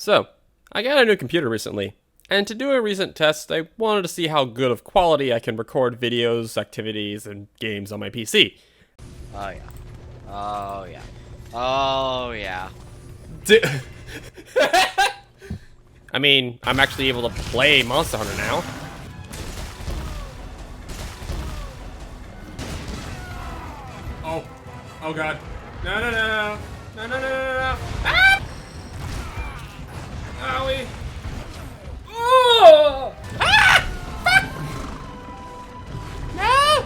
So, I got a new computer recently, and to do a recent test, I wanted to see how good of quality I can record videos, activities, and games on my PC. Oh yeah. Oh yeah. Oh yeah. I mean, I'm actually able to play Monster Hunter now. Oh god. No, no, no, no. No, no, no, no, no. Ah! Owie. Oh! Ah! Fuck! No!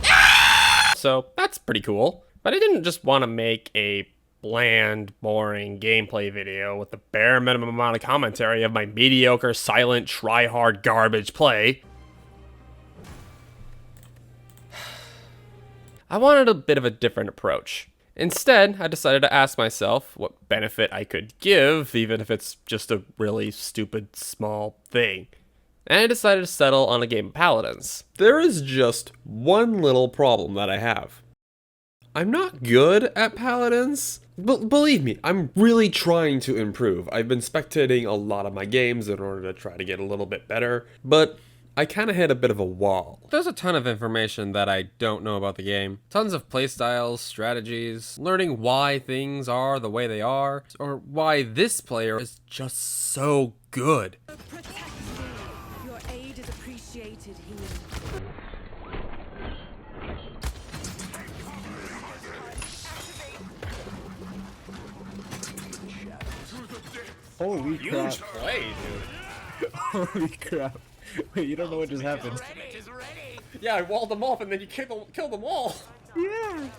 Ah! So, that's pretty cool. But I didn't just want to make a bland, boring gameplay video with the bare minimum amount of commentary of my mediocre, silent, try-hard garbage play. I wanted a bit of a different approach. Instead, I decided to ask myself what benefit I could give, even if it's just a really stupid, small thing. And I decided to settle on a game of Paladins. There is just one little problem that I have. I'm not good at Paladins. Believe me, I'm really trying to improve. I've been spectating a lot of my games in order to try to get a little bit better, but I kind of hit a bit of a wall. There's a ton of information that I don't know about the game. Tons of playstyles, strategies, learning why things are the way they are, or why this player is just so good. Your aid is appreciated here. Holy crap. Huge play, dude. Holy crap. Wait, you don't know what just happened. Yeah, I walled them off and then you killed them all. Yeah.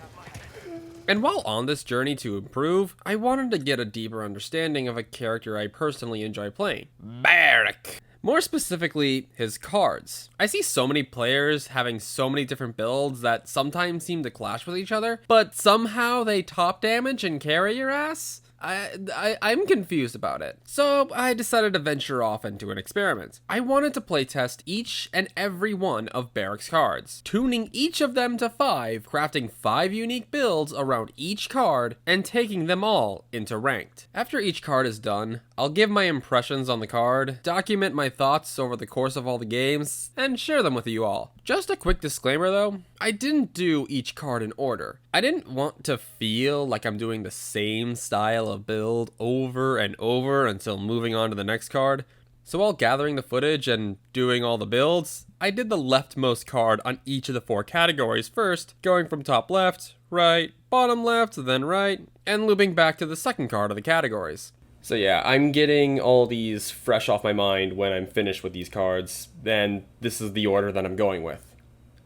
And while on this journey to improve, I wanted to get a deeper understanding of a character I personally enjoy playing, Barik. More specifically, his cards. I see so many players having so many different builds that sometimes seem to clash with each other, but somehow they top damage and carry your ass? I'm confused about it. So I decided to venture off into an experiment. I wanted to playtest each and every one of Barik's cards, tuning each of them to 5, crafting 5 unique builds around each card, and taking them all into ranked. After each card is done, I'll give my impressions on the card, document my thoughts over the course of all the games, and share them with you all. Just a quick disclaimer though, I didn't do each card in order. I didn't want to feel like I'm doing the same style of build over and over until moving on to the next card. So while gathering the footage and doing all the builds, I did the leftmost card on each of the 4 categories first, going from top left, right, bottom left, then right, and looping back to the second card of the categories. So yeah, I'm getting all these fresh off my mind when I'm finished with these cards, and this is the order that I'm going with.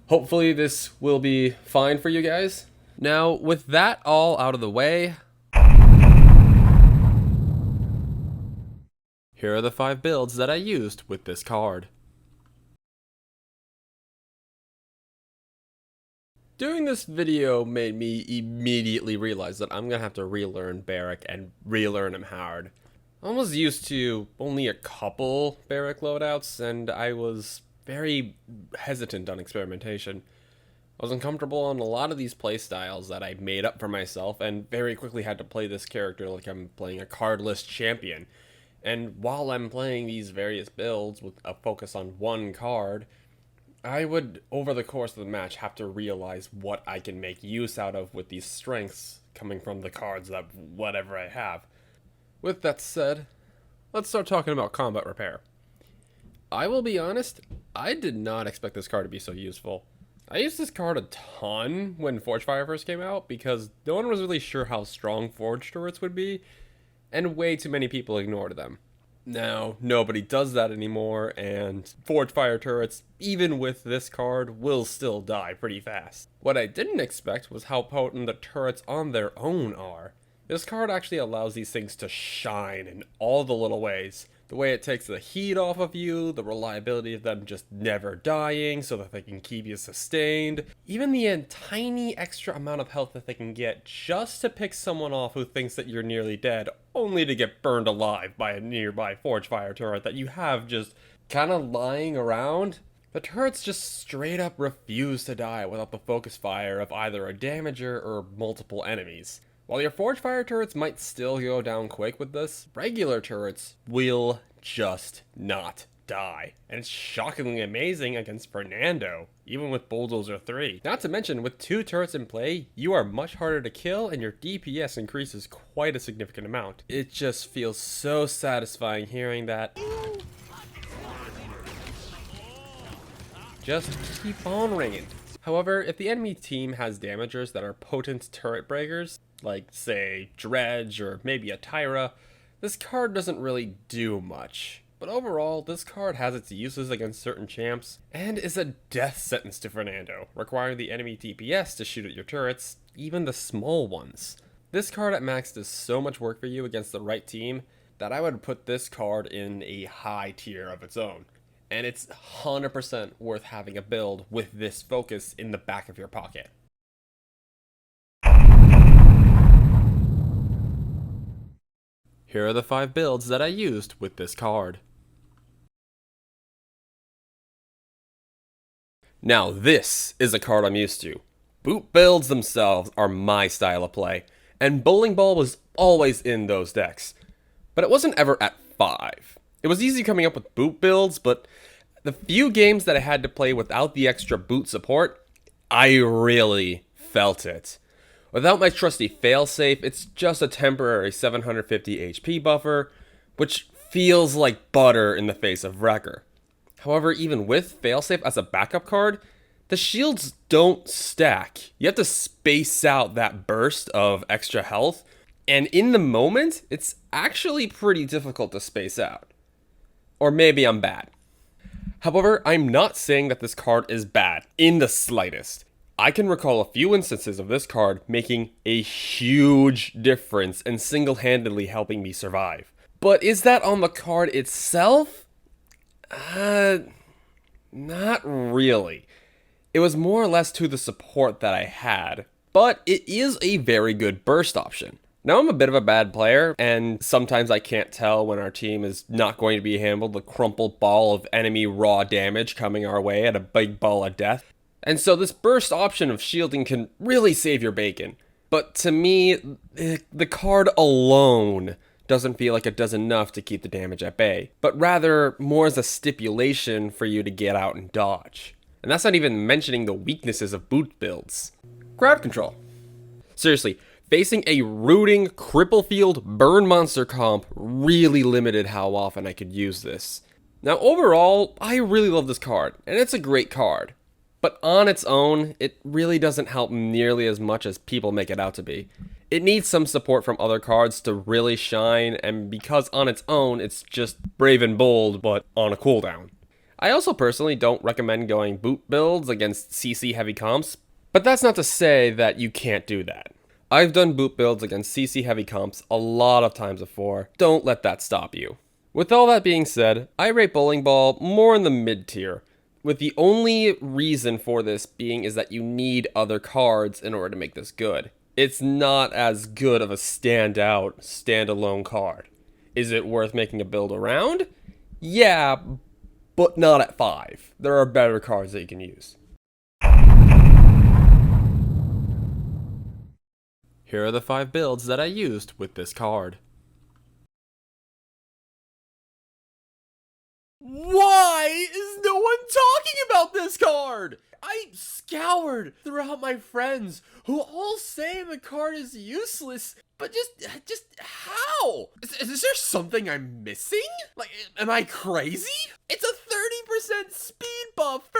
Hopefully this will be fine for you guys. Now, with that all out of the way, here are the 5 builds that I used with this card. Doing this video made me immediately realize that I'm gonna have to relearn Barik and relearn him hard. I was used to only a couple Barik loadouts, and I was very hesitant on experimentation. I was uncomfortable on a lot of these playstyles that I made up for myself, and very quickly had to play this character like I'm playing a cardless champion. And while I'm playing these various builds with a focus on one card, I would, over the course of the match, have to realize what I can make use out of with these strengths coming from the cards that whatever I have. With that said, let's start talking about combat repair. I will be honest, I did not expect this card to be so useful. I used this card a ton when Forgefire first came out because no one was really sure how strong Forge turrets would be, and way too many people ignored them. Now, nobody does that anymore, and Forgefire turrets, even with this card, will still die pretty fast. What I didn't expect was how potent the turrets on their own are. This card actually allows these things to shine in all the little ways. The way it takes the heat off of you, the reliability of them just never dying so that they can keep you sustained, even the tiny extra amount of health that they can get just to pick someone off who thinks that you're nearly dead, only to get burned alive by a nearby Forgefire turret that you have just kind of lying around. The turrets just straight up refuse to die without the focus fire of either a damager or multiple enemies. While your forge fire turrets might still go down quick with this, regular turrets will just not die. And it's shockingly amazing against Fernando, even with Bulldozer 3. Not to mention, with 2 turrets in play, you are much harder to kill and your DPS increases quite a significant amount. It just feels so satisfying hearing that. Just keep on ringing. However, if the enemy team has damagers that are potent turret breakers, like say Dredge or maybe a Tyra, this card doesn't really do much. But overall, this card has its uses against certain champs, and is a death sentence to Fernando, requiring the enemy DPS to shoot at your turrets, even the small ones. This card at max does so much work for you against the right team, that I would put this card in a high tier of its own. And it's 100% worth having a build with this focus in the back of your pocket. Here are the 5 builds that I used with this card. Now this is a card I'm used to. Boot builds themselves are my style of play, and Bowling Ball was always in those decks. But it wasn't ever at 5. It was easy coming up with boot builds, but the few games that I had to play without the extra boot support, I really felt it. Without my trusty failsafe, it's just a temporary 750 HP buffer, which feels like butter in the face of Wrecker. However, even with failsafe as a backup card, the shields don't stack. You have to space out that burst of extra health, and in the moment, it's actually pretty difficult to space out. Or maybe I'm bad. However, I'm not saying that this card is bad, in the slightest. I can recall a few instances of this card making a huge difference and single-handedly helping me survive. But is that on the card itself? Not really. It was more or less to the support that I had, but it is a very good burst option. Now I'm a bit of a bad player, and sometimes I can't tell when our team is not going to be handled the crumpled ball of enemy raw damage coming our way at a big ball of death. And so this burst option of shielding can really save your bacon. But to me, the card alone doesn't feel like it does enough to keep the damage at bay, but rather more as a stipulation for you to get out and dodge. And that's not even mentioning the weaknesses of boot builds. Crowd control. Seriously, facing a rooting, cripple field, burn monster comp really limited how often I could use this. Now overall, I really love this card, and it's a great card. But on its own, it really doesn't help nearly as much as people make it out to be. It needs some support from other cards to really shine, and because on its own, it's just brave and bold, but on a cooldown. I also personally don't recommend going boot builds against CC heavy comps, but that's not to say that you can't do that. I've done boot builds against CC heavy comps a lot of times before. Don't let that stop you. With all that being said, I rate Bowling Ball more in the mid tier, with the only reason for this being is that you need other cards in order to make this good. It's not as good of a standout, standalone card. Is it worth making a build around? Yeah, but not at 5. There are better cards that you can use. Here are the 5 builds that I used with this card. Why is no one talking about this card? I scoured throughout my friends who all say the card is useless, but just how? Is there something I'm missing? Like, am I crazy? It's a 30% speed buff for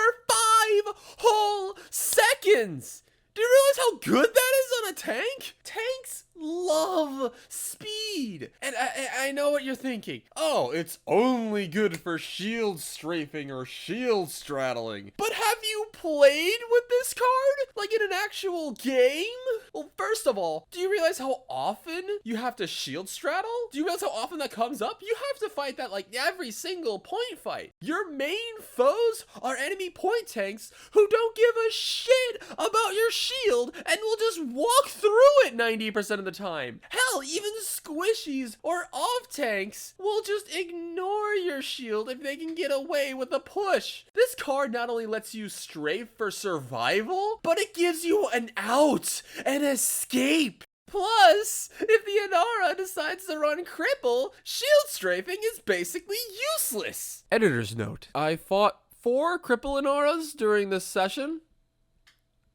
5 whole seconds. Do you realize how good that is on a tank? Tanks love speed. And I know what you're thinking. Oh, it's only good for shield strafing or shield straddling. But have you played with this card? Like in an actual game? Well, first of all, do you realize how often you have to shield straddle? Do you realize how often that comes up? You have to fight that like every single point fight. Your main foes are enemy point tanks who don't give a shit about your shield and will just walk through it 90% of the time. Hell, even squishies or off tanks will just ignore your shield if they can get away with a push. This card not only lets you strafe for survival, but it gives you an out, an escape. Plus, if the Inara decides to run cripple, shield strafing is basically useless. Editor's note. I fought 4 cripple Inaras during this session.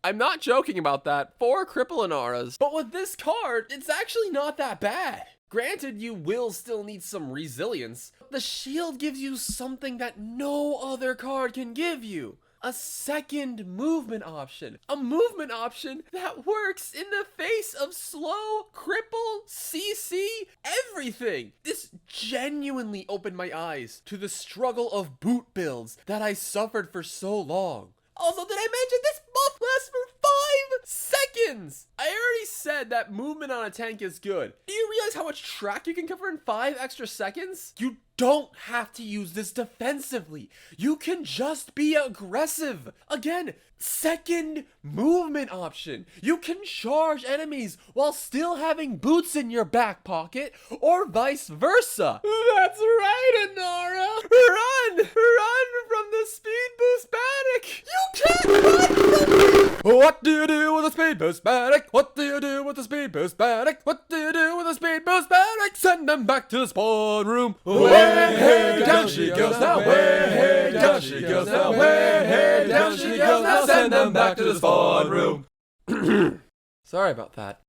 I'm not joking about that. 4 cripple Inaras. But with this card, it's actually not that bad. Granted, you will still need some resilience. But the shield gives you something that no other card can give you. A second movement option. A movement option that works in the face of slow, cripple, CC, everything. This genuinely opened my eyes to the struggle of boot builds that I suffered for so long. Also, did I mention this buff lasts for 5 seconds? I already said that movement on a tank is good. Do you realize how much track you can cover in 5 extra seconds? You don't have to use this defensively. You can just be aggressive. Again, second movement option. You can charge enemies while still having boots in your back pocket, or vice versa. That's right, Inara. Run! Run from the speed boost Barik! You can't run from me! What do you do with a speed boost Barik? What do you do with a speed boost Barik? What do you do with a speed boost Barik? Send them back to the spawn room. Way down she goes now, way down she goes now, way down she goes now, send them back to the spawn room. Sorry about that.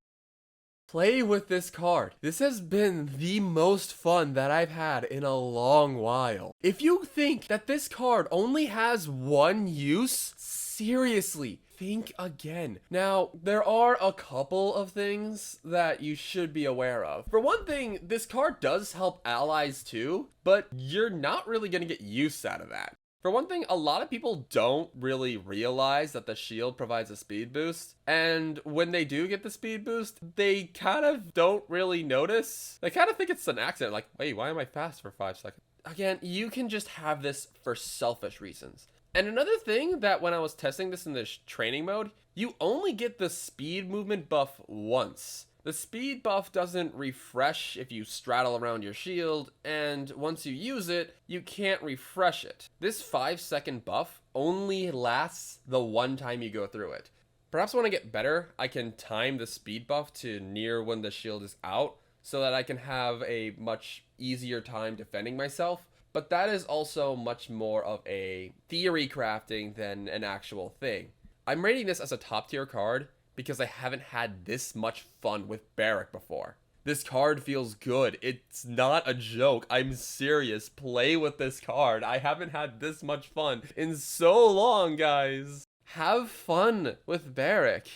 Play with this card. This has been the most fun that I've had in a long while. If you think that this card only has one use, seriously, think again. Now, there are a couple of things that you should be aware of. For one thing, this card does help allies too, but you're not really gonna get use out of that. For one thing, a lot of people don't really realize that the shield provides a speed boost, and when they do get the speed boost, they kind of don't really notice. They kind of think it's an accident, like, wait, why am I fast for 5 seconds? Again, you can just have this for selfish reasons. And another thing that when I was testing this in this training mode, you only get the speed movement buff once. The speed buff doesn't refresh if you straddle around your shield, and once you use it, you can't refresh it. This 5-second buff only lasts the one time you go through it. Perhaps when I get better, I can time the speed buff to near when the shield is out, so that I can have a much easier time defending myself. But that is also much more of a theory crafting than an actual thing. I'm rating this as a top tier card because I haven't had this much fun with Barik before. This card feels good. It's not a joke. I'm serious. Play with this card. I haven't had this much fun in so long, guys. Have fun with Barik.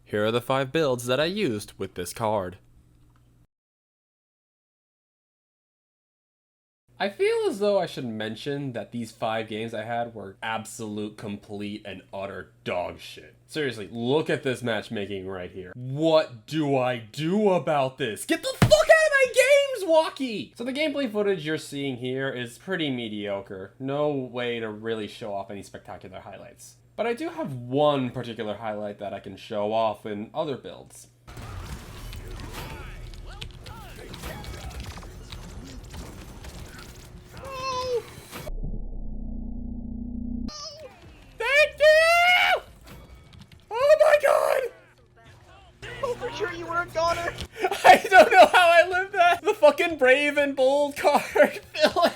Here are the 5 builds that I used with this card. I feel as though I should mention that these 5 games I had were absolute, complete, and utter dog shit. Seriously, look at this matchmaking right here. What do I do about this? Get the fuck out of my games, Walkie! So the gameplay footage you're seeing here is pretty mediocre. No way to really show off any spectacular highlights. But I do have one particular highlight that I can show off in other builds. Thank you! Oh my god! Oh, for sure you weren't goner. I don't know how I lived that. The fucking brave and bold card filler.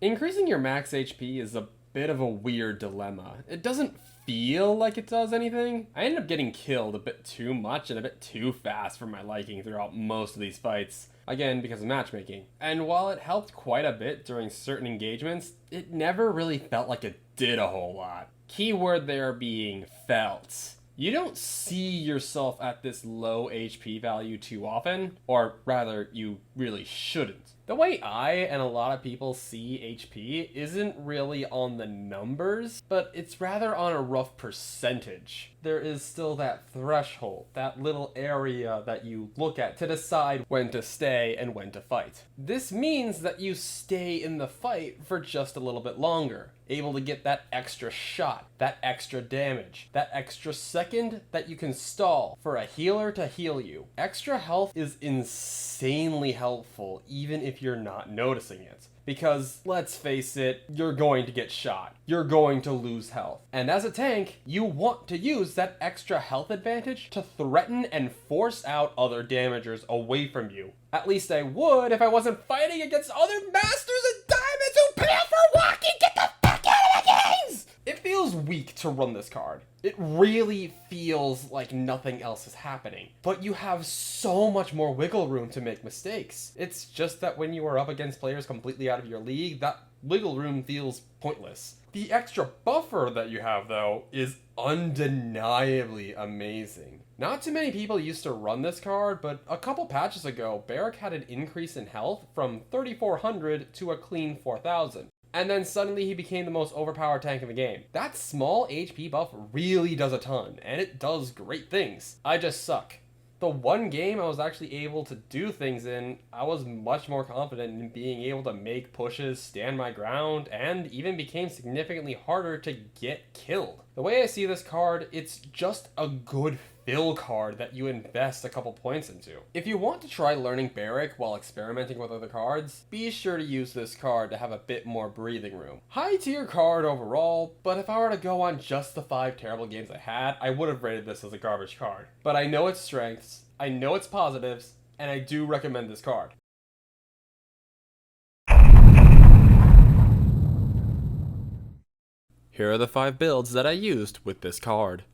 Increasing your max HP is a bit of a weird dilemma. It doesn't feel like it does anything. I ended up getting killed a bit too much and a bit too fast for my liking throughout most of these fights. Again, because of matchmaking. And while it helped quite a bit during certain engagements, it never really felt like it did a whole lot. Keyword there being felt. You don't see yourself at this low HP value too often, or rather, you really shouldn't. The way I and a lot of people see HP isn't really on the numbers, but it's rather on a rough percentage. There is still that threshold, that little area that you look at to decide when to stay and when to fight. This means that you stay in the fight for just a little bit longer, able to get that extra shot, that extra damage, that extra second that you can stall for a healer to heal you. Extra health is insanely helpful even if you're not noticing it. Because, let's face it, you're going to get shot. You're going to lose health. And as a tank, you want to use that extra health advantage to threaten and force out other damagers away from you. At least I would if I wasn't fighting against other masters of diamonds who pay for walking. Get the fuck out of the games! It feels weak to run this card. It really feels like nothing else is happening. But you have so much more wiggle room to make mistakes. It's just that when you are up against players completely out of your league, that wiggle room feels pointless. The extra buffer that you have, though, is undeniably amazing. Not too many people used to run this card, but a couple patches ago, Barik had an increase in health from 3,400 to a clean 4,000. And then suddenly he became the most overpowered tank in the game. That small HP buff really does a ton, and it does great things. I just suck. The one game I was actually able to do things in, I was much more confident in being able to make pushes, stand my ground, and even became significantly harder to get killed. The way I see this card, it's just a good fill card that you invest a couple points into. If you want to try learning Barik while experimenting with other cards, be sure to use this card to have a bit more breathing room. High tier card overall, but if I were to go on just the 5 terrible games I had, I would have rated this as a garbage card. But I know its strengths, I know its positives, and I do recommend this card. Here are the 5 builds that I used with this card.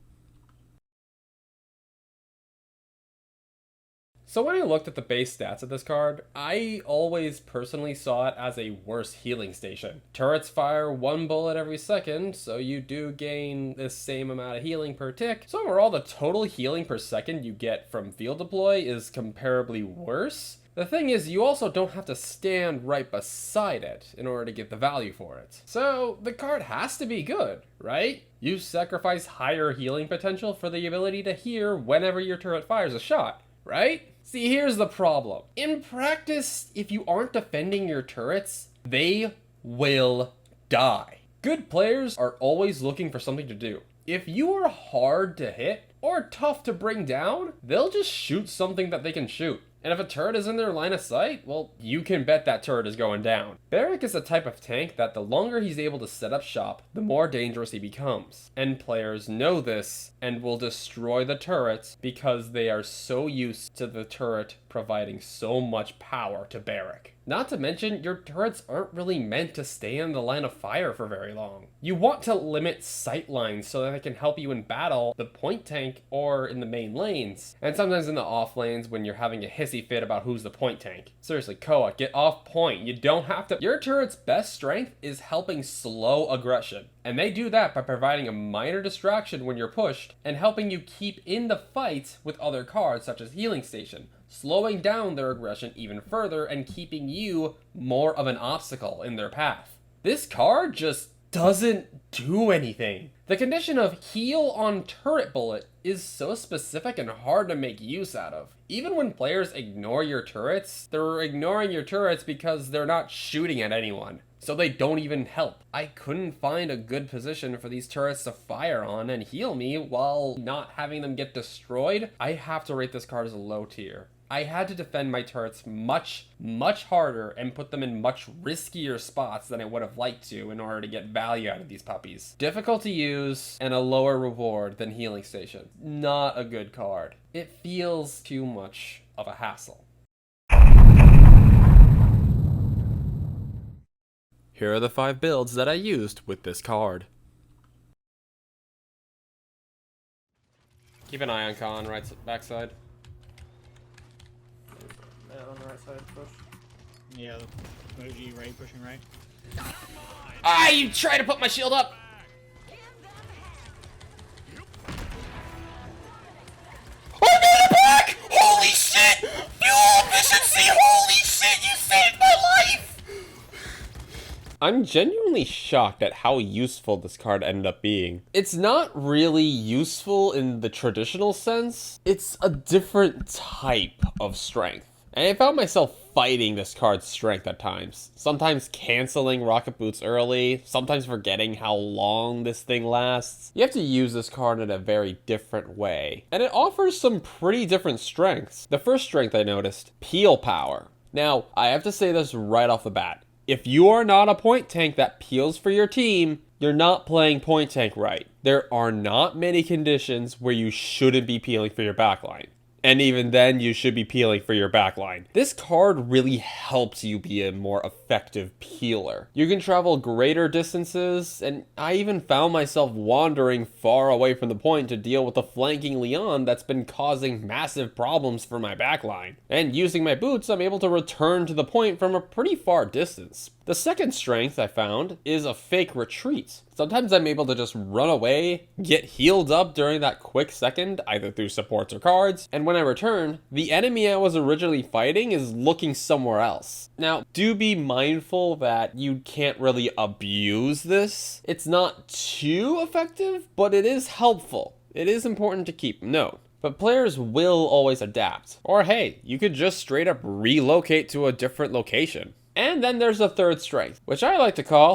So when I looked at the base stats of this card, I always personally saw it as a worse healing station. Turrets fire 1 bullet every second, so you do gain the same amount of healing per tick. So overall, the total healing per second you get from field deploy is comparably worse. The thing is, you also don't have to stand right beside it in order to get the value for it. So the card has to be good, right? You sacrifice higher healing potential for the ability to hear whenever your turret fires a shot, right? See, here's the problem. In practice, if you aren't defending your turrets, they will die. Good players are always looking for something to do. If you are hard to hit or tough to bring down, they'll just shoot something that they can shoot. And if a turret is in their line of sight, well, you can bet that turret is going down. Barik is the type of tank that the longer he's able to set up shop, the more dangerous he becomes. And players know this and will destroy the turrets because they are so used to the turret providing so much power to Barik. Not to mention, your turrets aren't really meant to stay in the line of fire for very long. You want to limit sight lines so that they can help you in battle, the point tank, or in the main lanes. And sometimes in the off lanes when you're having a hissy fit about who's the point tank. Seriously, Koa, get off point. You don't have to. Your turret's best strength is helping slow aggression. And they do that by providing a minor distraction when you're pushed and helping you keep in the fight with other cards such as Healing Station, slowing down their aggression even further and keeping you more of an obstacle in their path. This card just doesn't do anything. The condition of heal on turret bullet is so specific and hard to make use out of. Even when players ignore your turrets, they're ignoring your turrets because they're not shooting at anyone. So they don't even help. I couldn't find a good position for these turrets to fire on and heal me while not having them get destroyed. I have to rate this card as a low tier. I had to defend my turrets much harder and put them in much riskier spots than I would have liked to in order to get value out of these puppies. Difficult to use and a lower reward than Healing Station. Not a good card. It feels too much of a hassle. Here are the 5 builds that I used with this card. Keep an eye on Khan, right backside. On the right side, push. Yeah, emoji right, pushing right. Ah, you try to put my shield up! I made it back! Holy shit! Fuel efficiency! Holy shit, you saved my life! I'm genuinely shocked at how useful this card ended up being. It's not really useful in the traditional sense. It's a different type of strength. And I found myself fighting this card's strength at times. Sometimes canceling rocket boots early, sometimes forgetting how long this thing lasts. You have to use this card in a very different way. And it offers some pretty different strengths. The first strength I noticed, peel power. Now, I have to say this right off the bat. If you are not a point tank that peels for your team, you're not playing point tank right. There are not many conditions where you shouldn't be peeling for your backline. And even then, you should be peeling for your backline. This card really helps you be a more effective peeler. You can travel greater distances, and I even found myself wandering far away from the point to deal with the flanking Leon that's been causing massive problems for my backline. And using my boots, I'm able to return to the point from a pretty far distance. The second strength I found is a fake retreat. Sometimes I'm able to just run away, get healed up during that quick second, either through supports or cards, and when I return, the enemy I was originally fighting is looking somewhere else. Now, do be mindful that you can't really abuse this. It's not too effective, but it is helpful. It is important to keep note. But players will always adapt. Or hey, you could just straight up relocate to a different location. And then there's a third strength, which I like to call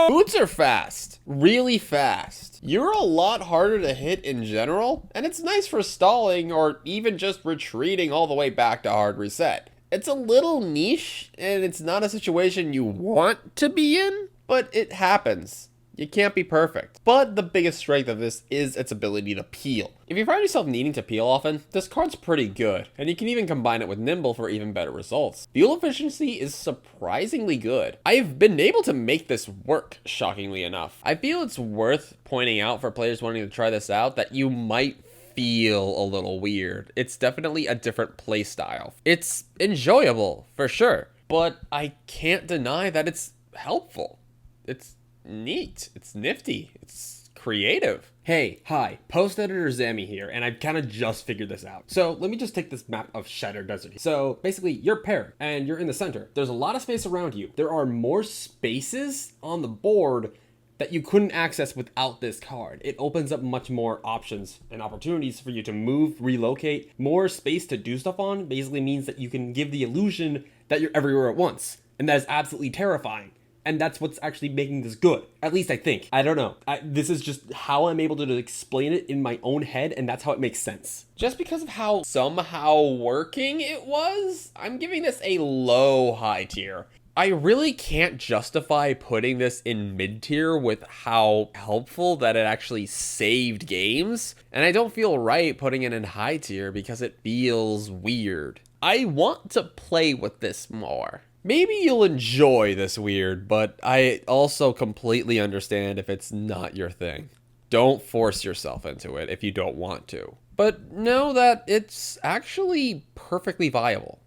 boots are fast, really fast. You're a lot harder to hit in general, and it's nice for stalling or even just retreating all the way back to hard reset. It's a little niche, and it's not a situation you want to be in, but it happens. You can't be perfect. But the biggest strength of this is its ability to peel. If you find yourself needing to peel often, this card's pretty good, and you can even combine it with Nimble for even better results. Fuel efficiency is surprisingly good. I've been able to make this work, shockingly enough. I feel it's worth pointing out for players wanting to try this out that you might feel a little weird. It's definitely a different playstyle. It's enjoyable, for sure, but I can't deny that it's helpful. It's neat, it's nifty, it's creative. Hey, hi, post-editor Zammy here, and I've kind of just figured this out. So let me just take this map of Shattered Desert here. So basically, you're paired, and you're in the center. There's a lot of space around you. There are more spaces on the board that you couldn't access without this card. It opens up much more options and opportunities for you to move, relocate. More space to do stuff on basically means that you can give the illusion that you're everywhere at once, and that is absolutely terrifying. And that's what's actually making this good. At least I think. I don't know. This is just how I'm able to explain it in my own head, and that's how it makes sense. Just because of how somehow working it was, I'm giving this a low high tier. I really can't justify putting this in mid tier with how helpful that it actually saved games. And I don't feel right putting it in high tier because it feels weird. I want to play with this more. Maybe you'll enjoy this weird, but I also completely understand if it's not your thing. Don't force yourself into it if you don't want to. But know that it's actually perfectly viable.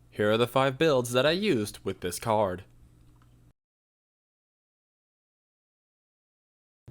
Here are the 5 builds that I used with this card.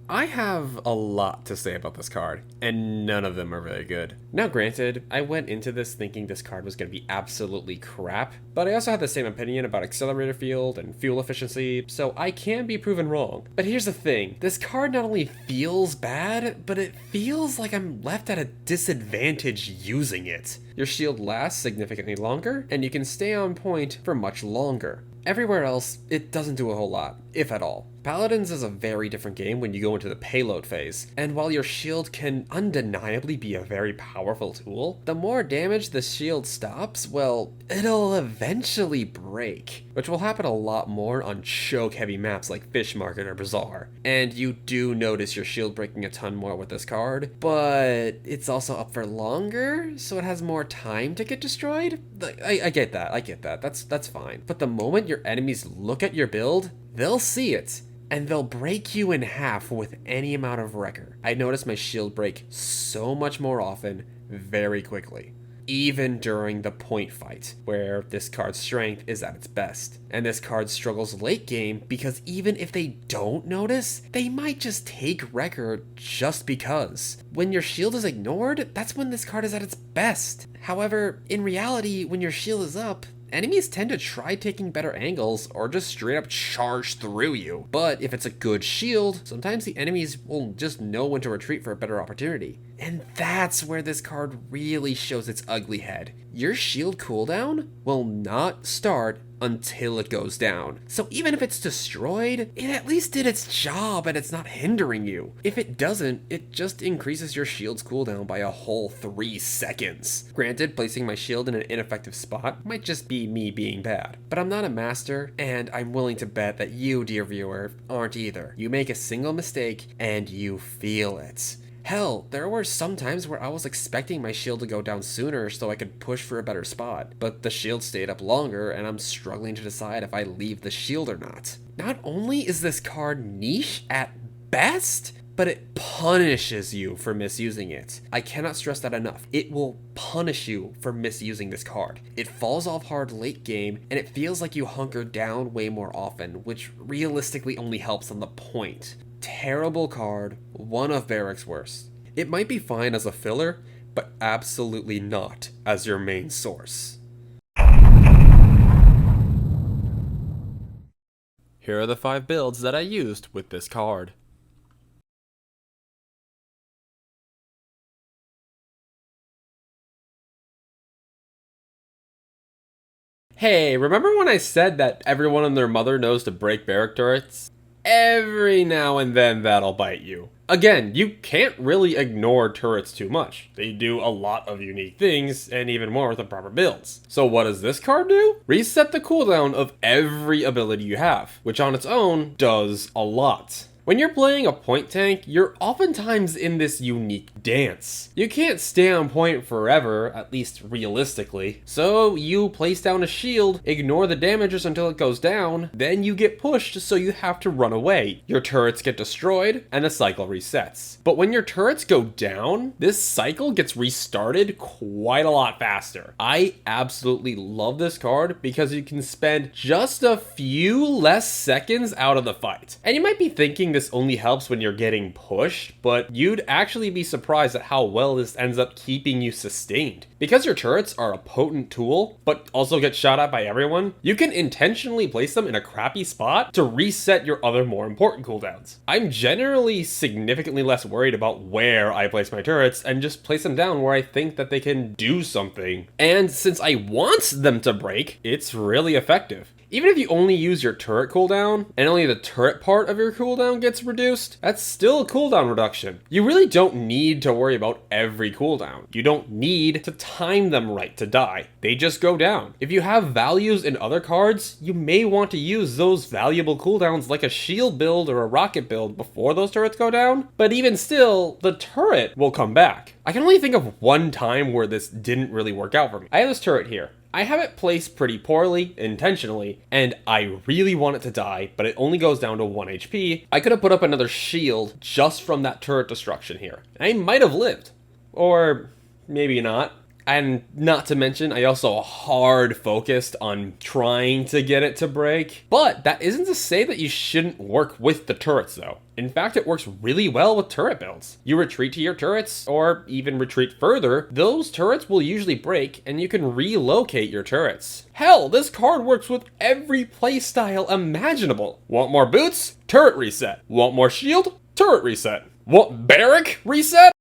I have a lot to say about this card, and none of them are very good. Now granted, I went into this thinking this card was going to be absolutely crap, but I also had the same opinion about accelerator field and fuel efficiency, so I can be proven wrong. But here's the thing, this card not only feels bad, but it feels like I'm left at a disadvantage using it. Your shield lasts significantly longer, and you can stay on point for much longer. Everywhere else, it doesn't do a whole lot, if at all. Paladins is a very different game when you go into the payload phase, and while your shield can undeniably be a very powerful tool, the more damage the shield stops, well, it'll eventually break, which will happen a lot more on choke-heavy maps like Fish Market or Bazaar. And you do notice your shield breaking a ton more with this card, but it's also up for longer, so it has more time to get destroyed. I get that, that's fine. But the moment your enemies look at your build, they'll see it, and they'll break you in half with any amount of wrecker. I notice my shield break so much more often, very quickly. Even during the point fight, where this card's strength is at its best. And this card struggles late game because even if they don't notice, they might just take wrecker just because. When your shield is ignored, that's when this card is at its best. However, in reality, when your shield is up, enemies tend to try taking better angles or just straight up charge through you. But if it's a good shield, sometimes the enemies will just know when to retreat for a better opportunity. And that's where this card really shows its ugly head. Your shield cooldown will not start until it goes down. So even if it's destroyed, it at least did its job and it's not hindering you. If it doesn't, it just increases your shield's cooldown by a whole 3 seconds. Granted, placing my shield in an ineffective spot might just be me being bad, but I'm not a master, and I'm willing to bet that you, dear viewer, aren't either. You make a single mistake and you feel it. Hell, there were some times where I was expecting my shield to go down sooner so I could push for a better spot, but the shield stayed up longer and I'm struggling to decide if I leave the shield or not. Not only is this card niche at best, but it punishes you for misusing it. I cannot stress that enough. It will punish you for misusing this card. It falls off hard late game, and it feels like you hunker down way more often, which realistically only helps on the point. Terrible card, one of Barik's worst. It might be fine as a filler, but absolutely not as your main source. Here are the 5 builds that I used with this card. Hey, remember when I said that everyone and their mother knows to break Barik turrets? Every now and then that'll bite you. Again, you can't really ignore turrets too much. They do a lot of unique things, and even more with the proper builds. So what does this card do? Reset the cooldown of every ability you have, which on its own does a lot. When you're playing a point tank, you're oftentimes in this unique dance. You can't stay on point forever, at least realistically. So you place down a shield, ignore the damages until it goes down, then you get pushed so you have to run away. Your turrets get destroyed, and the cycle resets. But when your turrets go down, this cycle gets restarted quite a lot faster. I absolutely love this card because you can spend just a few less seconds out of the fight. And you might be thinking this only helps when you're getting pushed, but you'd actually be surprised at how well this ends up keeping you sustained. Because your turrets are a potent tool, but also get shot at by everyone, you can intentionally place them in a crappy spot to reset your other more important cooldowns. I'm generally significantly less worried about where I place my turrets and just place them down where I think that they can do something. And since I want them to break, it's really effective. Even if you only use your turret cooldown, and only the turret part of your cooldown gets reduced, that's still a cooldown reduction. You really don't need to worry about every cooldown. You don't need to time them right to die. They just go down. If you have values in other cards, you may want to use those valuable cooldowns like a shield build or a rocket build before those turrets go down, but even still, the turret will come back. I can only think of one time where this didn't really work out for me. I have this turret here. I have it placed pretty poorly, intentionally, and I really want it to die, but it only goes down to 1 HP. I could have put up another shield just from that turret destruction here. I might have lived. Or maybe not. And not to mention, I also hard focused on trying to get it to break. But that isn't to say that you shouldn't work with the turrets though. In fact, it works really well with turret builds. You retreat to your turrets, or even retreat further, those turrets will usually break and you can relocate your turrets. Hell, this card works with every playstyle imaginable. Want more boots? Turret reset. Want more shield? Turret reset. Want Barik reset?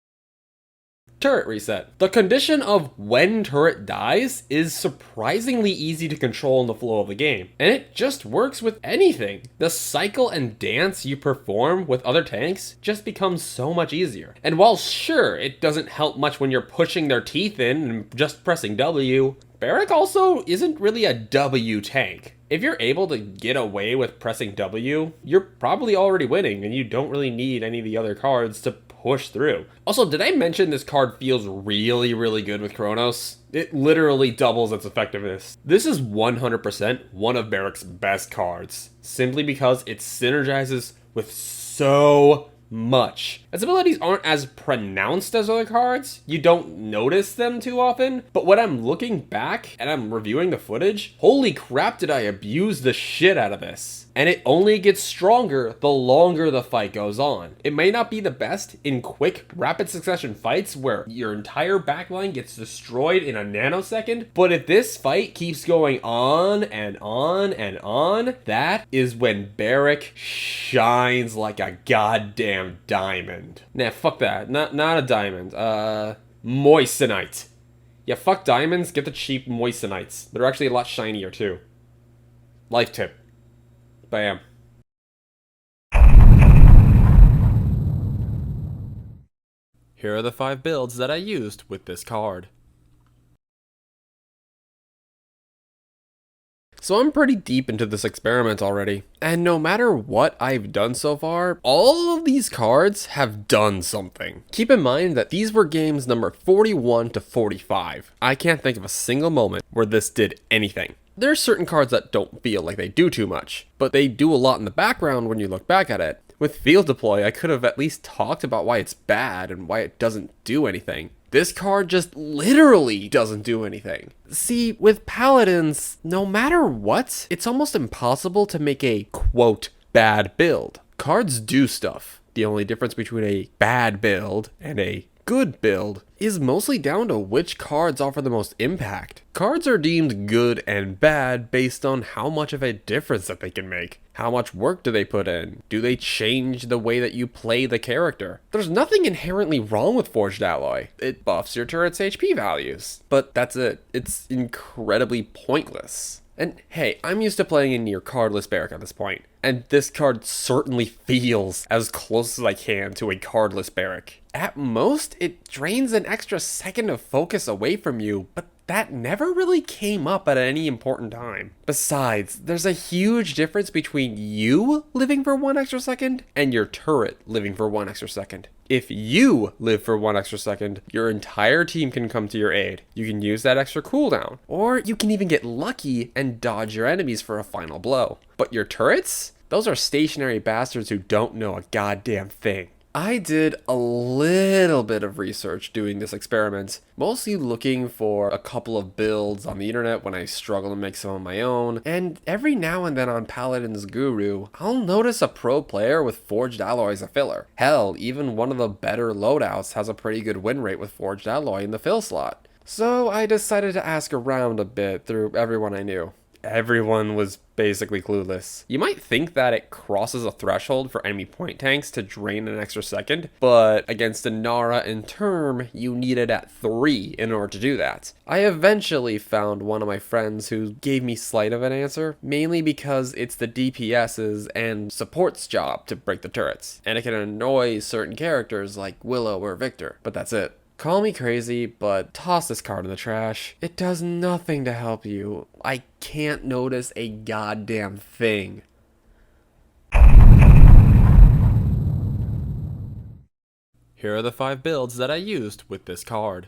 Turret reset. The condition of when turret dies is surprisingly easy to control in the flow of the game, and it just works with anything. The cycle and dance you perform with other tanks just becomes so much easier. And while sure, it doesn't help much when you're pushing their teeth in and just pressing W, Barik also isn't really a W tank. If you're able to get away with pressing W, you're probably already winning and you don't really need any of the other cards to push through. Also, did I mention this card feels really, really good with Chronos? It literally doubles its effectiveness. This is 100% one of Barik's best cards, simply because it synergizes with so much. Its abilities aren't as pronounced as other cards. You don't notice them too often, but when I'm looking back and I'm reviewing the footage, holy crap did I abuse the shit out of this. And it only gets stronger the longer the fight goes on. It may not be the best in quick, rapid succession fights where your entire backline gets destroyed in a nanosecond, but if this fight keeps going on and on and on, that is when Barik shines like a goddamn diamond. diamond. Nah, fuck that. Not a diamond. Moissanite. Yeah, fuck diamonds. Get the cheap moissanites. They're actually a lot shinier too. Life tip. Bam. Here are the 5 builds that I used with this card. So I'm pretty deep into this experiment already, and no matter what I've done so far, all of these cards have done something. Keep in mind that these were games number 41 to 45. I can't think of a single moment where this did anything. There are certain cards that don't feel like they do too much, but they do a lot in the background when you look back at it. With Field Deploy, I could have at least talked about why it's bad and why it doesn't do anything. This card just literally doesn't do anything. See, with Paladins, no matter what, it's almost impossible to make a, quote, bad build. Cards do stuff. The only difference between a bad build and a good build is mostly down to which cards offer the most impact. Cards are deemed good and bad based on how much of a difference that they can make. How much work do they put in? Do they change the way that you play the character? There's nothing inherently wrong with Forged Alloy. It buffs your turret's HP values. But that's it. It's incredibly pointless. And hey, I'm used to playing a near cardless Barik at this point, and this card certainly feels as close as I can to a cardless Barik. At most, it drains an extra second of focus away from you, but that never really came up at any important time. Besides, there's a huge difference between you living for 1 extra second and your turret living for 1 extra second. If you live for 1 extra second, your entire team can come to your aid. You can use that extra cooldown, or you can even get lucky and dodge your enemies for a final blow. But your turrets? Those are stationary bastards who don't know a goddamn thing. I did a little bit of research doing this experiment, mostly looking for a couple of builds on the internet when I struggle to make some of my own, and every now and then on Paladins Guru, I'll notice a pro player with Forged Alloy as a filler. Hell, even one of the better loadouts has a pretty good win rate with Forged Alloy in the fill slot. So I decided to ask around a bit through everyone I knew. Everyone was basically clueless. You might think that it crosses a threshold for enemy point tanks to drain an extra second, but against a Nara and Term, you need it at 3 in order to do that. I eventually found one of my friends who gave me slight of an answer, mainly because it's the DPS's and support's job to break the turrets, and it can annoy certain characters like Willow or Victor, but that's it. Call me crazy, but toss this card in the trash. It does nothing to help you. I can't notice a goddamn thing. Here are the 5 builds that I used with this card.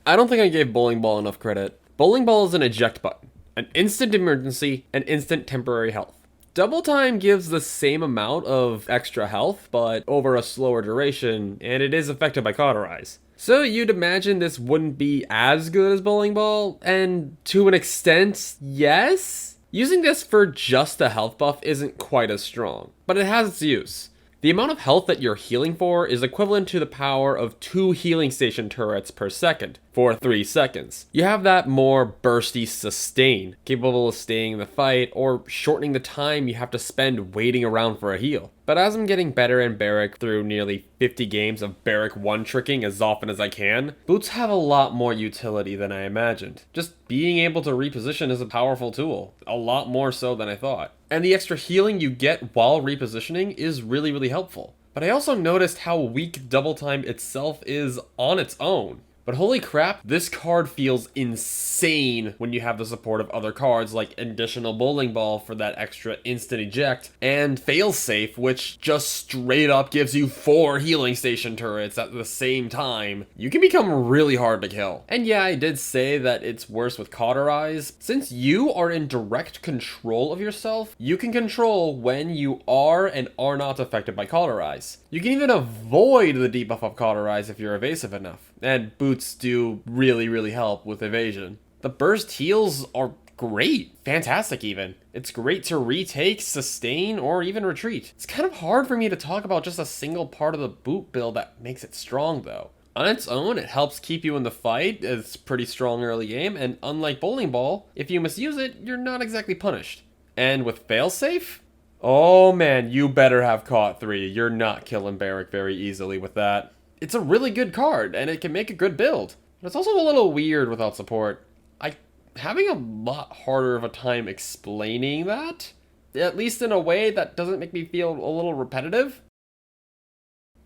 I don't think I gave Bowling Ball enough credit. Bowling Ball is an eject button, an instant emergency, and instant temporary health. Double Time gives the same amount of extra health, but over a slower duration, and it is affected by Cauterize. So you'd imagine this wouldn't be as good as Bowling Ball, and to an extent, yes? Using this for just a health buff isn't quite as strong, but it has its use. The amount of health that you're healing for is equivalent to the power of 2 healing station turrets per second for 3 seconds. You have that more bursty sustain, capable of staying in the fight or shortening the time you have to spend waiting around for a heal. But as I'm getting better in Barik through nearly 50 games of Barik one-tricking as often as I can, boots have a lot more utility than I imagined. Just being able to reposition is a powerful tool, a lot more so than I thought. And the extra healing you get while repositioning is really helpful. But I also noticed how weak Double Time itself is on its own. But holy crap, this card feels insane when you have the support of other cards like additional Bowling Ball for that extra instant eject, and Failsafe, which just straight up gives you 4 healing station turrets at the same time. You can become really hard to kill. And yeah, I did say that it's worse with Cauterize. Since you are in direct control of yourself, you can control when you are and are not affected by Cauterize. You can even avoid the debuff of Cauterize if you're evasive enough. And boots do really help with evasion. The burst heals are great. Fantastic even. It's great to retake, sustain, or even retreat. It's kind of hard for me to talk about just a single part of the boot build that makes it strong though. On its own, it helps keep you in the fight. It's pretty strong early game, and unlike Bowling Ball, if you misuse it, you're not exactly punished. And with Failsafe? Oh man, you better have caught 3. You're not killing Barik very easily with that. It's a really good card, and it can make a good build. But it's also a little weird without support. I'm having a lot harder of a time explaining that. At least in a way that doesn't make me feel a little repetitive.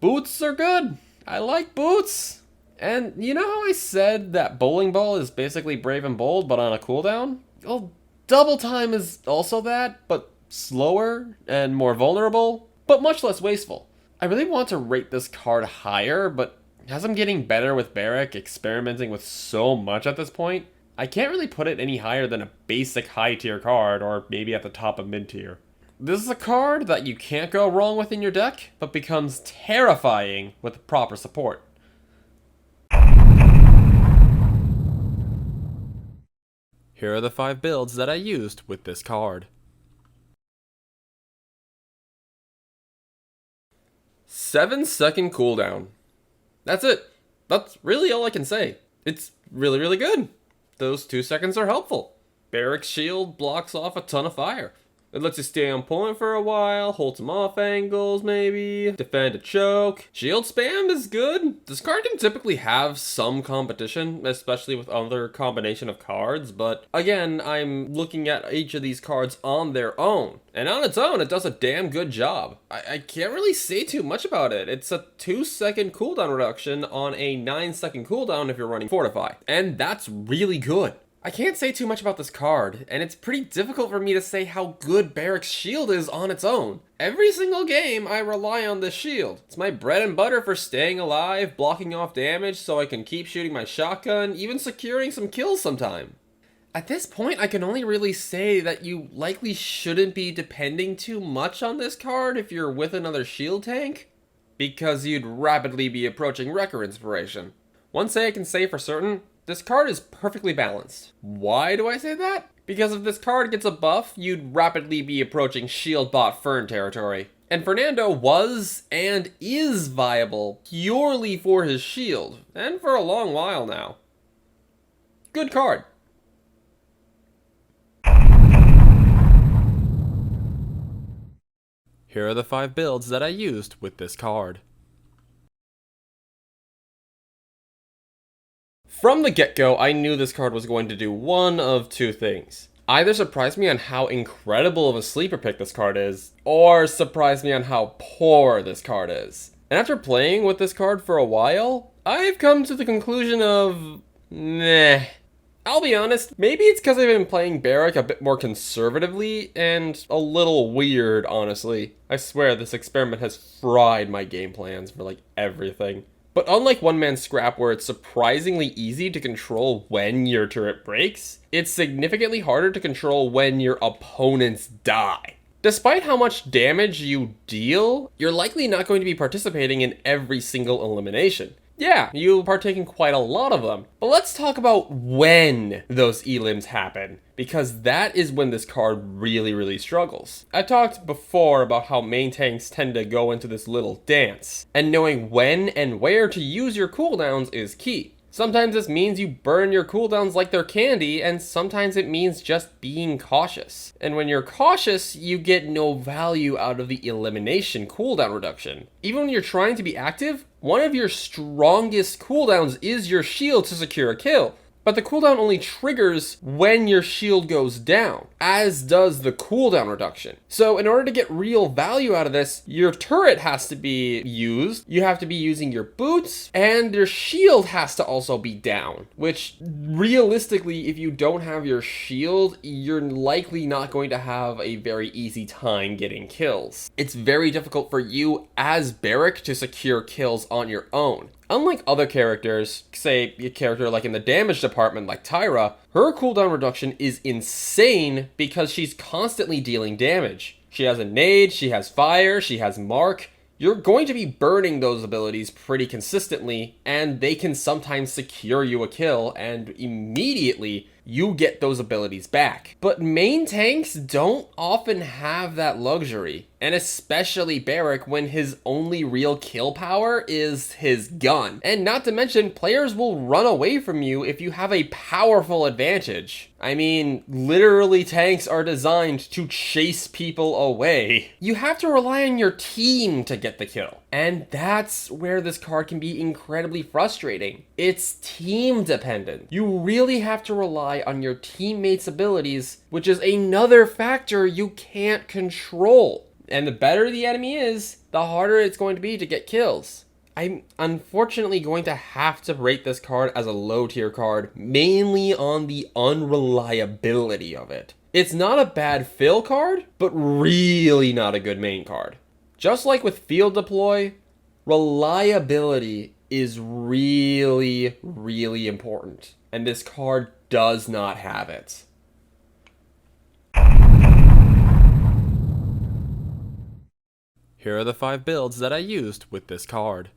Boots are good. I like boots. And you know how I said that bowling ball is basically brave and bold, but on a cooldown? Well, double time is also that, but slower and more vulnerable, but much less wasteful. I really want to rate this card higher, but as I'm getting better with Barik, experimenting with so much at this point, I can't really put it any higher than a basic high tier card, or maybe at the top of mid tier. This is a card that you can't go wrong with in your deck, but becomes terrifying with proper support. Here are the 5 builds that I used with this card. 7-second cooldown. That's it. That's really all I can say. It's really, really good. Those 2 seconds are helpful. Barik's shield blocks off a ton of fire. It lets you stay on point for a while, hold some off angles maybe, defend a choke. Shield spam is good. This card can typically have some competition, especially with other combination of cards, but again, I'm looking at each of these cards on their own. And on its own, it does a damn good job. I can't really say too much about it. It's a 2-second cooldown reduction on a 9-second cooldown if you're running Fortify. And that's really good. I can't say too much about this card, and it's pretty difficult for me to say how good Barik's shield is on its own. Every single game, I rely on this shield. It's my bread and butter for staying alive, blocking off damage so I can keep shooting my shotgun, even securing some kills sometime. At this point, I can only really say that you likely shouldn't be depending too much on this card if you're with another shield tank, because you'd rapidly be approaching Wrecker Inspiration. One thing I can say for certain, this card is perfectly balanced. Why do I say that? Because if this card gets a buff, you'd rapidly be approaching Shield Bot Fern territory. And Fernando was and is viable purely for his shield, and for a long while now. Good card. Here are the 5 builds that I used with this card. From the get-go, I knew this card was going to do one of 2 things. Either surprise me on how incredible of a sleeper pick this card is, or surprise me on how poor this card is. And after playing with this card for a while, I've come to the conclusion of, meh. I'll be honest, maybe it's because I've been playing Barik a bit more conservatively, and a little weird, honestly. I swear this experiment has fried my game plans for like everything. But unlike One Man Scrap, where it's surprisingly easy to control when your turret breaks, it's significantly harder to control when your opponents die. Despite how much damage you deal, you're likely not going to be participating in every single elimination. Yeah, you partake in quite a lot of them. But let's talk about when those elims happen, because that is when this card really struggles. I talked before about how main tanks tend to go into this little dance, and knowing when and where to use your cooldowns is key. Sometimes this means you burn your cooldowns like they're candy, and sometimes it means just being cautious. And when you're cautious, you get no value out of the elimination cooldown reduction. Even when you're trying to be active, one of your strongest cooldowns is your shield to secure a kill. But the cooldown only triggers when your shield goes down, as does the cooldown reduction. So in order to get real value out of this, your turret has to be used, you have to be using your boots, and your shield has to also be down. Which, realistically, if you don't have your shield, you're likely not going to have a very easy time getting kills. It's very difficult for you as Barik to secure kills on your own. Unlike other characters, say a character like in the damage department like Tyra, her cooldown reduction is insane because she's constantly dealing damage. She has a nade, she has fire, she has mark. You're going to be burning those abilities pretty consistently, and they can sometimes secure you a kill, and immediately you get those abilities back. But main tanks don't often have that luxury, and especially Barik when his only real kill power is his gun. And not to mention, players will run away from you if you have a powerful advantage. I mean, literally tanks are designed to chase people away. You have to rely on your team to get the kill. And that's where this card can be incredibly frustrating. It's team dependent. You really have to rely on your teammates' abilities, which is another factor you can't control. And the better the enemy is, the harder it's going to be to get kills. I'm unfortunately going to have to rate this card as a low tier card, mainly on the unreliability of it. It's not a bad fill card, but really not a good main card. Just like with field deploy, reliability is really, really important, and this card does not have it. Here are the 5 builds that I used with this card.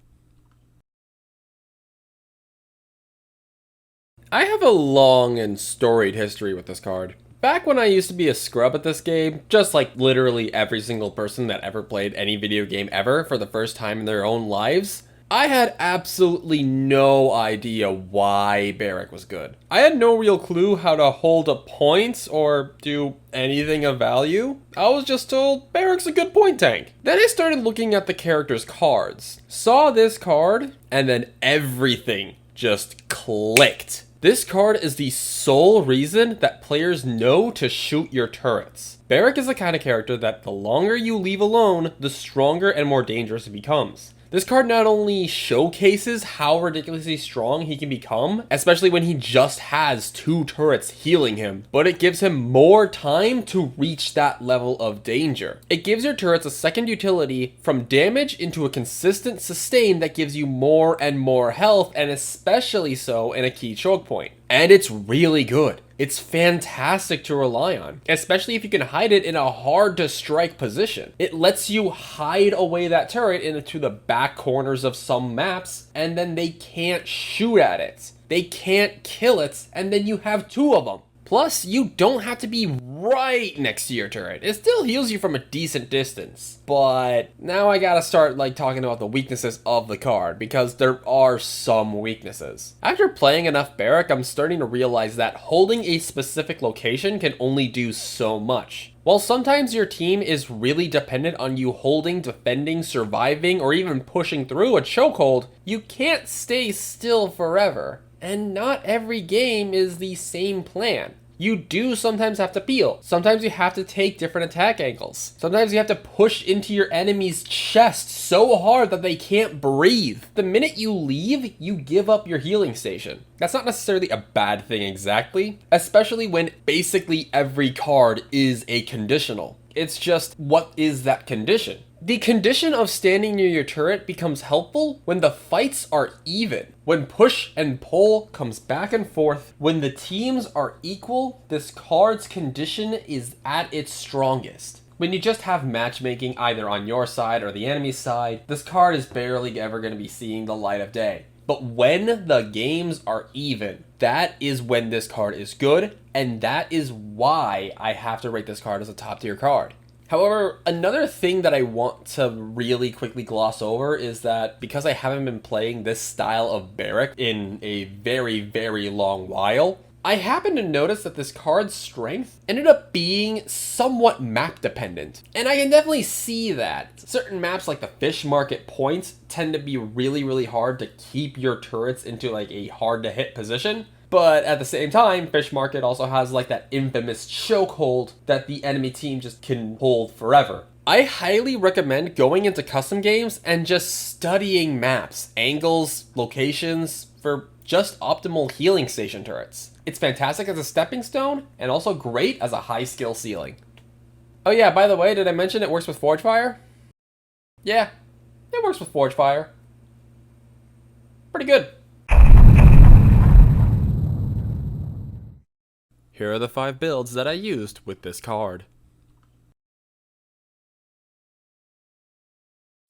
I have a long and storied history with this card. Back when I used to be a scrub at this game, just like literally every single person that ever played any video game ever for the first time in their own lives, I had absolutely no idea why Barik was good. I had no real clue how to hold a point or do anything of value. I was just told Barik's a good point tank. Then I started looking at the character's cards, saw this card, and then everything just clicked. This card is the sole reason that players know to shoot your turrets. Barik is the kind of character that the longer you leave alone, the stronger and more dangerous it becomes. This card not only showcases how ridiculously strong he can become, especially when he just has 2 turrets healing him, but it gives him more time to reach that level of danger. It gives your turrets a second utility from damage into a consistent sustain that gives you more and more health, and especially so in a key choke point. And it's really good. It's fantastic to rely on, especially if you can hide it in a hard to strike position. It lets you hide away that turret into the back corners of some maps, and then they can't shoot at it. They can't kill it, and then you have 2 of them. Plus, you don't have to be right next to your turret. It still heals you from a decent distance. But now I gotta start talking about the weaknesses of the card, because there are some weaknesses. After playing enough Barik, I'm starting to realize that holding a specific location can only do so much. While sometimes your team is really dependent on you holding, defending, surviving, or even pushing through a chokehold, you can't stay still forever. And not every game is the same plan. You do sometimes have to peel. Sometimes you have to take different attack angles. Sometimes you have to push into your enemy's chest so hard that they can't breathe. The minute you leave, you give up your healing station. That's not necessarily a bad thing exactly, especially when basically every card is a conditional. It's just, what is that condition? The condition of standing near your turret becomes helpful when the fights are even, when push and pull comes back and forth. When the teams are equal, this card's condition is at its strongest. When you just have matchmaking either on your side or the enemy's side, this card is barely ever going to be seeing the light of day. But when the games are even, that is when this card is good, and that is why I have to rate this card as a top tier card. However, another thing that I want to really quickly gloss over is that because I haven't been playing this style of Barik in a very, very long while, I happened to notice that this card's strength ended up being somewhat map dependent. And I can definitely see that. Certain maps like the fish market points tend to be really, really hard to keep your turrets into a hard to hit position. But at the same time, Fish Market also has that infamous chokehold that the enemy team just can hold forever. I highly recommend going into custom games and just studying maps, angles, locations for just optimal healing station turrets. It's fantastic as a stepping stone and also great as a high skill ceiling. Oh yeah, by the way, did I mention it works with Forge Fire? Yeah, it works with Forge Fire. Pretty good. Here are the 5 builds that I used with this card.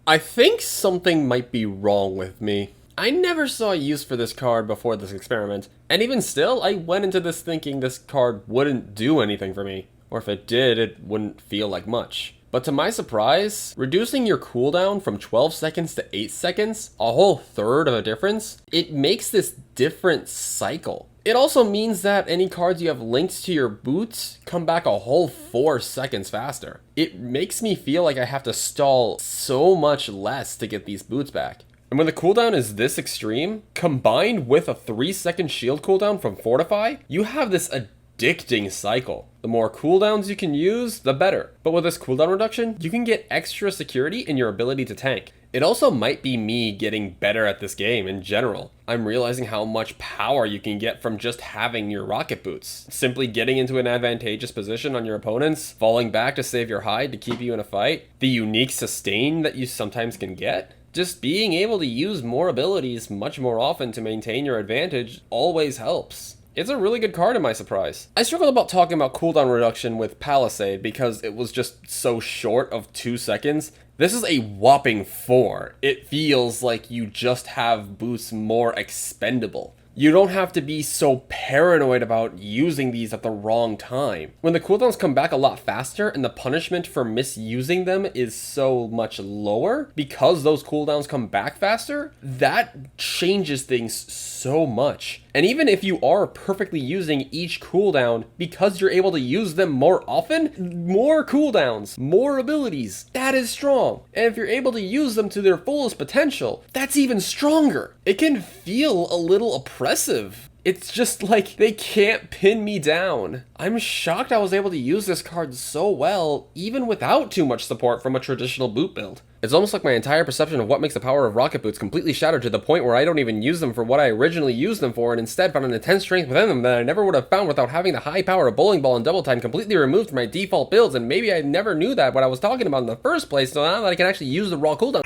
I think something might be wrong with me. I never saw use for this card before this experiment, and even still, I went into this thinking this card wouldn't do anything for me, or if it did, it wouldn't feel like much. But to my surprise, reducing your cooldown from 12 seconds to 8 seconds, a whole third of a difference, it makes this different cycle. It also means that any cards you have linked to your boots come back a whole 4 seconds faster. It makes me feel like I have to stall so much less to get these boots back. And when the cooldown is this extreme, combined with a 3-second shield cooldown from Fortify, you have this addicting cycle. The more cooldowns you can use, the better. But with this cooldown reduction, you can get extra security in your ability to tank. It also might be me getting better at this game in general. I'm realizing how much power you can get from just having your rocket boots. Simply getting into an advantageous position on your opponents, falling back to save your hide to keep you in a fight, the unique sustain that you sometimes can get. Just being able to use more abilities much more often to maintain your advantage always helps. It's a really good card in my surprise. I struggled about talking about cooldown reduction with Palisade because it was just so short of 2 seconds. This is a whopping 4. It feels like you just have boosts more expendable. You don't have to be so paranoid about using these at the wrong time. When the cooldowns come back a lot faster and the punishment for misusing them is so much lower because those cooldowns come back faster, that changes things so much. And even if you are perfectly using each cooldown because you're able to use them more often, more cooldowns, more abilities, that is strong. And if you're able to use them to their fullest potential, that's even stronger. It can feel a little oppressive. It's just like they can't pin me down. I'm shocked I was able to use this card so well, even without too much support from a traditional boot build. It's almost like my entire perception of what makes the power of rocket boots completely shattered to the point where I don't even use them for what I originally used them for and instead found an intense strength within them that I never would have found without having the high power of bowling ball and double time completely removed from my default builds, and maybe I never knew that what I was talking about in the first place, so now that I can actually use the raw cooldown.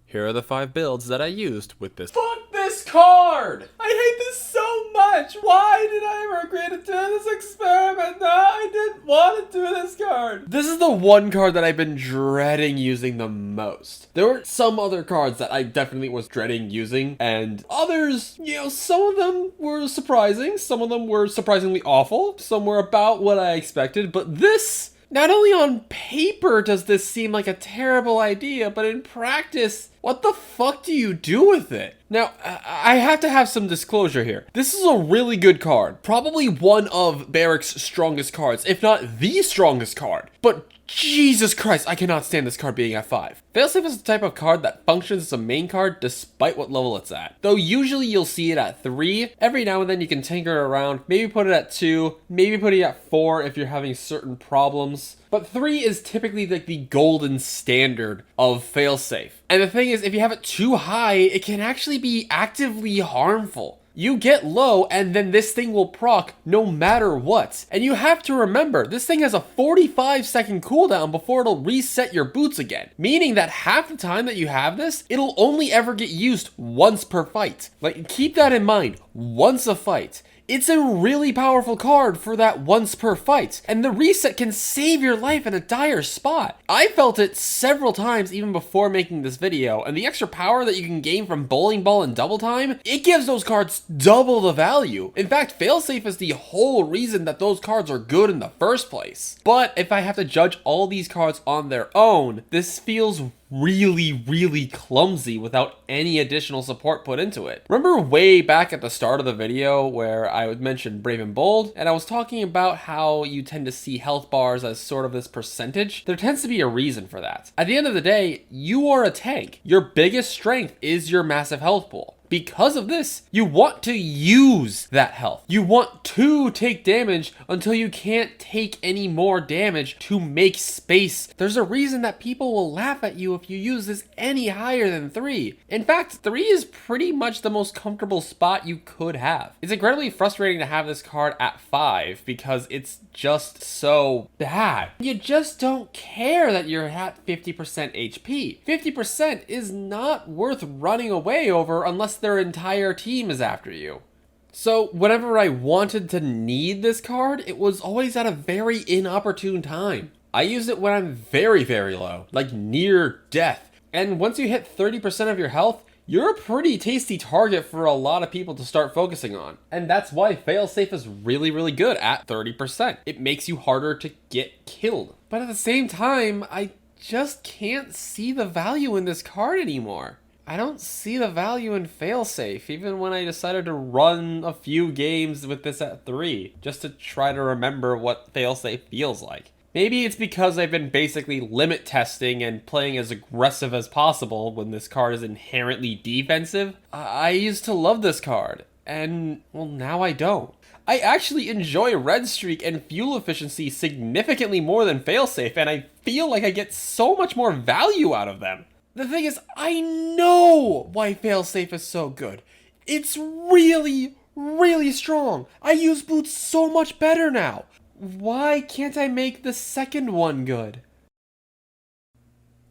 Here are the 5 builds that I used with this. Fuck this card! I hate this so much! Why did I ever agree to do this experiment? No, I didn't want to do this card. This is the one card that I've been dreading using the most. There were some other cards that I definitely was dreading using, and others, you know, some of them were surprising, some of them were surprisingly awful, some were about what I expected, but this, not only on paper does this seem like a terrible idea, but in practice, what the fuck do you do with it? Now, I have to have some disclosure here. This is a really good card. Probably one of Barik's strongest cards, if not the strongest card. But Jesus Christ, I cannot stand this card being at 5. Failsafe is the type of card that functions as a main card despite what level it's at. Though usually you'll see it at 3. Every now and then you can tinker it around, maybe put it at 2, maybe put it at 4 if you're having certain problems. But 3 is typically like the golden standard of failsafe. And the thing is, if you have it too high, it can actually be actively harmful. You get low and then this thing will proc no matter what. And you have to remember, this thing has a 45-second cooldown before it'll reset your boots again. Meaning that half the time that you have this, it'll only ever get used once per fight. Like, keep that in mind, once a fight. It's a really powerful card for that once per fight, and the reset can save your life in a dire spot. I felt it several times even before making this video, and the extra power that you can gain from bowling ball and double time, it gives those cards double the value. In fact, failsafe is the whole reason that those cards are good in the first place. But if I have to judge all these cards on their own, this feels really clumsy without any additional support put into it. Remember way back at the start of the video where I would mention Brave and Bold, and I was talking about how you tend to see health bars as sort of this percentage? There tends to be a reason for that. At the end of the day, you are a tank. Your biggest strength is your massive health pool. Because of this, you want to use that health. You want to take damage until you can't take any more damage to make space. There's a reason that people will laugh at you if you use this any higher than 3. In fact, 3 is pretty much the most comfortable spot you could have. It's incredibly frustrating to have this card at 5 because it's just so bad. You just don't care that you're at 50% HP. 50% is not worth running away over unless their entire team is after you. So whenever I wanted to need this card, it was always at a very inopportune time. I use it when I'm very low, like near death. And once you hit 30% of your health, you're a pretty tasty target for a lot of people to start focusing on. And that's why failsafe is really good at 30%. It makes you harder to get killed. But at the same time, I just can't see the value in this card anymore. I don't see the value in failsafe, even when I decided to run a few games with this at 3, just to try to remember what failsafe feels like. Maybe it's because I've been basically limit testing and playing as aggressive as possible when this card is inherently defensive. I used to love this card, and, well, now I don't. I actually enjoy Red Streak and fuel efficiency significantly more than failsafe, and I feel like I get so much more value out of them. The thing is, I know why failsafe is so good. It's really, really strong. I use boots so much better now. Why can't I make the second one good?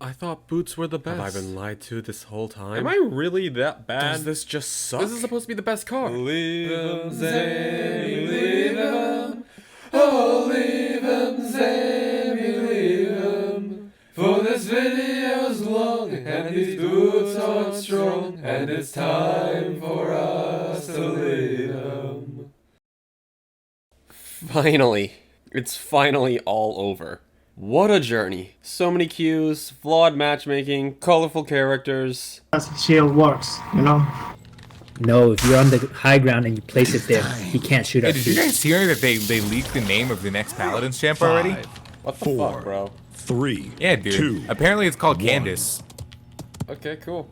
I thought boots were the best. Have I been lied to this whole time? Am I really that bad? Does this just suck? This is supposed to be the best card. Leave 'em, Sammy, leave 'em. Oh, leave 'em, Sammy, leave 'em. For this video's long, and these boots aren't strong, and it's time for us to leave 'em. Finally. It's finally all over. What a journey. So many queues, flawed matchmaking, colorful characters. That's shield works, you know? No, if you're on the high ground and you place it there, he can't shoot Hey, at did you you. guys hear that they leaked the name of the next Paladins champ already? What the fuck, bro? 3. Yeah, dude. 2. Apparently it's called Candace. Okay, cool.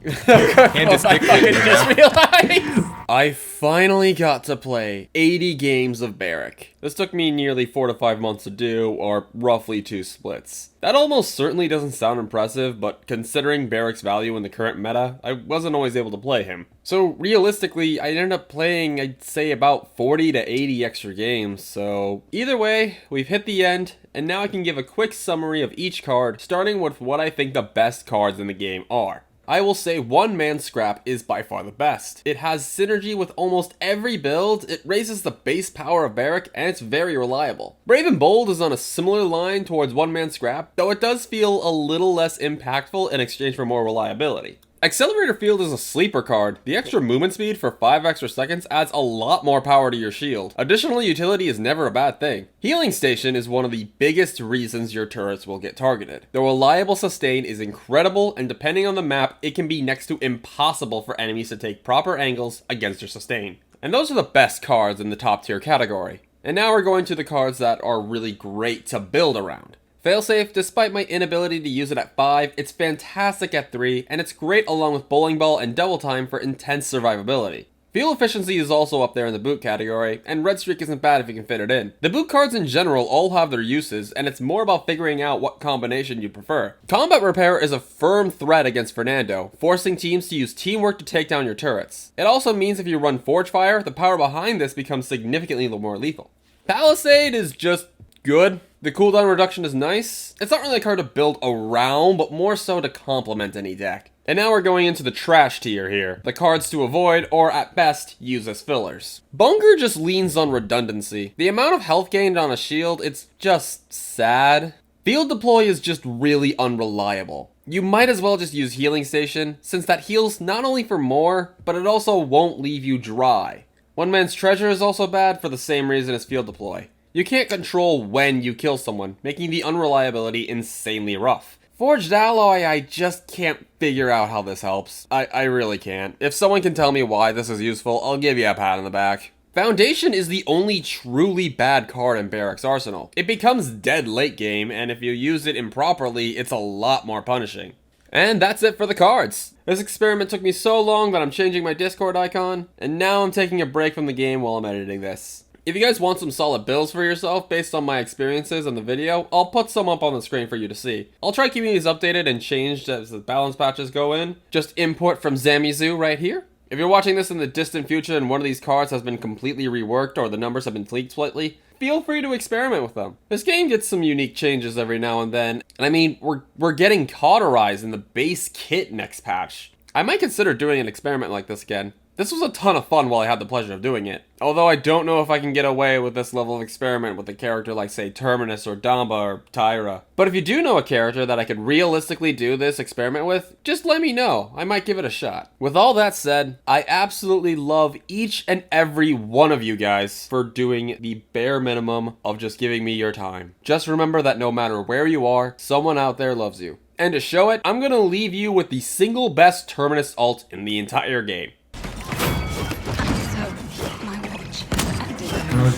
Candace Dick I Pic, you just know? realized! I finally got to play 80 games of Barik. This took me nearly 4 to 5 months to do, or roughly 2 splits. That almost certainly doesn't sound impressive, but considering Barik's value in the current meta, I wasn't always able to play him. So realistically, I ended up playing, I'd say, about 40 to 80 extra games, so either way, we've hit the end, and now I can give a quick summary of each card, starting with what I think the best cards in the game are. I will say One Man Scrap is by far the best. It has synergy with almost every build, it raises the base power of Barik, and it's very reliable. Brave and Bold is on a similar line towards One Man Scrap, though it does feel a little less impactful in exchange for more reliability. Accelerator Field is a sleeper card. The extra movement speed for 5 extra seconds adds a lot more power to your shield. Additional utility is never a bad thing. Healing Station is one of the biggest reasons your turrets will get targeted. The reliable sustain is incredible, and depending on the map, it can be next to impossible for enemies to take proper angles against your sustain. And those are the best cards in the top tier category. And now we're going to the cards that are really great to build around. Failsafe, despite my inability to use it at 5, it's fantastic at 3, and it's great along with Bowling Ball and Double Time for intense survivability. Fuel efficiency is also up there in the boot category, and Red Streak isn't bad if you can fit it in. The boot cards in general all have their uses, and it's more about figuring out what combination you prefer. Combat Repair is a firm threat against Fernando, forcing teams to use teamwork to take down your turrets. It also means if you run Forge Fire, the power behind this becomes significantly more lethal. Palisade is just good. The cooldown reduction is nice. It's not really a card to build around, but more so to complement any deck. And now we're going into the trash tier here. The cards to avoid, or at best, use as fillers. Bunker just leans on redundancy. The amount of health gained on a shield, it's just sad. Field Deploy is just really unreliable. You might as well just use Healing Station, since that heals not only for more, but it also won't leave you dry. One Man's Treasure is also bad for the same reason as Field Deploy. You can't control when you kill someone, making the unreliability insanely rough. Forged Alloy, I just can't figure out how this helps. I really can't. If someone can tell me why this is useful, I'll give you a pat on the back. Foundation is the only truly bad card in Barik's arsenal. It becomes dead late game, and if you use it improperly, it's a lot more punishing. And that's it for the cards. This experiment took me so long that I'm changing my Discord icon, and now I'm taking a break from the game while I'm editing this. If you guys want some solid builds for yourself based on my experiences in the video, I'll put some up on the screen for you to see. I'll try keeping these updated and changed as the balance patches go in. Just input from Zamizu right here. If you're watching this in the distant future and one of these cards has been completely reworked or the numbers have been tweaked slightly, feel free to experiment with them. This game gets some unique changes every now and then, and I mean, we're getting cauterized in the base kit next patch. I might consider doing an experiment like this again. This was a ton of fun while I had the pleasure of doing it. Although I don't know if I can get away with this level of experiment with a character like, say, Terminus or Damba or Tyra. But if you do know a character that I could realistically do this experiment with, just let me know. I might give it a shot. With all that said, I absolutely love each and every one of you guys for doing the bare minimum of just giving me your time. Just remember that no matter where you are, someone out there loves you. And to show it, I'm gonna leave you with the single best Terminus ult in the entire game. No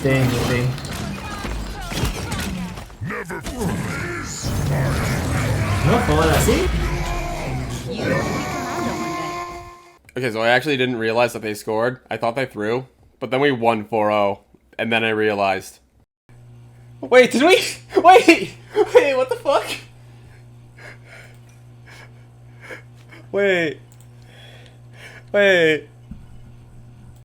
thing, no thing. No fall así. Okay, so I actually didn't realize that they scored. I thought they threw, but then we won 4-0, and then I realized. Wait, did we? Wait, what the fuck? Wait.